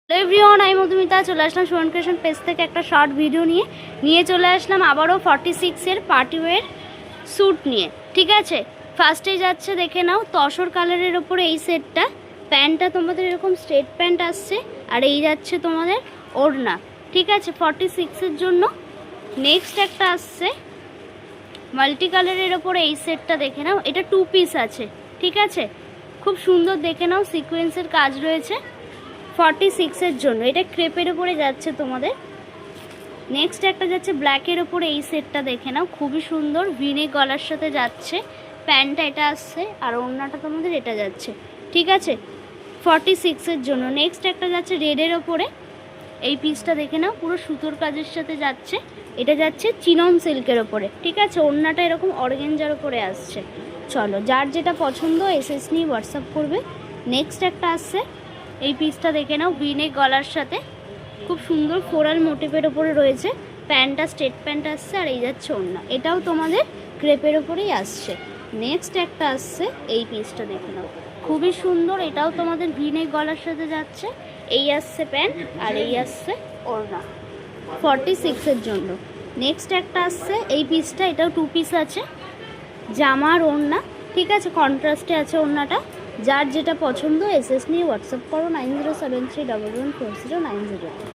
Hello everyone, আমি মধুমিতা চলে আসলাম Suman creation page থেকে একটা শর্ট ভিডিও নিয়ে চলে আসলাম আবারও 46-এর পার্টিওয়ের স্যুট নিয়ে। ঠিক আছে, ফার্স্টে যাচ্ছে দেখে নাও তসর কালারের ওপরে এই সেটটা। প্যান্টটা তোমাদের এরকম স্ট্রেট প্যান্ট আসছে, আর এই যাচ্ছে তোমাদের ওড়না। ঠিক আছে, 46-এর জন্য। নেক্সট একটা আসছে মাল্টি কালারের ওপরে এই সেটটা দেখে নাও, এটা 2 পিস আছে। ঠিক আছে, খুব সুন্দর দেখে নাও, সিকোয়েন্সের কাজ রয়েছে 46-এর জন্য। এটা ক্রেপের ওপরে যাচ্ছে তোমাদের। নেক্সট একটা যাচ্ছে ব্ল্যাকের ওপরে এই সেটটা দেখে নাও, খুবই সুন্দর ভিনে গলার সাথে যাচ্ছে। প্যান্টটা এটা আসছে আর ওড়নাটা তোমাদের এটা যাচ্ছে। ঠিক আছে, 46-এর জন্য। নেক্সট একটা যাচ্ছে রেডের ওপরে এই পিসটা দেখে নাও, পুরো সুতোর কাজের সাথে যাচ্ছে। এটা যাচ্ছে চিনন সিল্কের ওপরে। ঠিক আছে, ওড়নাটা এরকম অর্গেঞ্জার ওপরে আসছে। চলো, যার যেটা পছন্দ এসএস নিয়ে হোয়াটসঅ্যাপ করবে। নেক্সট একটা আসছে এই পিসটা দেখে নাও, ভিনেক গলার সাথে খুব সুন্দর ফোরাল মোটিভের ওপরে রয়েছে। প্যান্টটা স্ট্রেট প্যান্ট আসছে আর এই যাচ্ছে ওড়না, এটাও তোমাদের ক্রেপের ওপরেই আসছে। নেক্সট একটা আসছে এই পিসটা দেখে নাও, খুবই সুন্দর, এটাও তোমাদের ভিনেক গলার সাথে যাচ্ছে। এই আসছে প্যান্ট আর এই আসছে ওড়না 46-এর জন্য। নেক্সট একটা আসছে এই পিসটা, এটাও 2 পিস আছে, জামা আর ওড়না। ঠিক আছে, কন্ট্রাস্টে আছে ওড়নাটা। যার যেটা পছন্দ এসএস নিয়ে হোয়াটসঅ্যাপ করো 9073114090।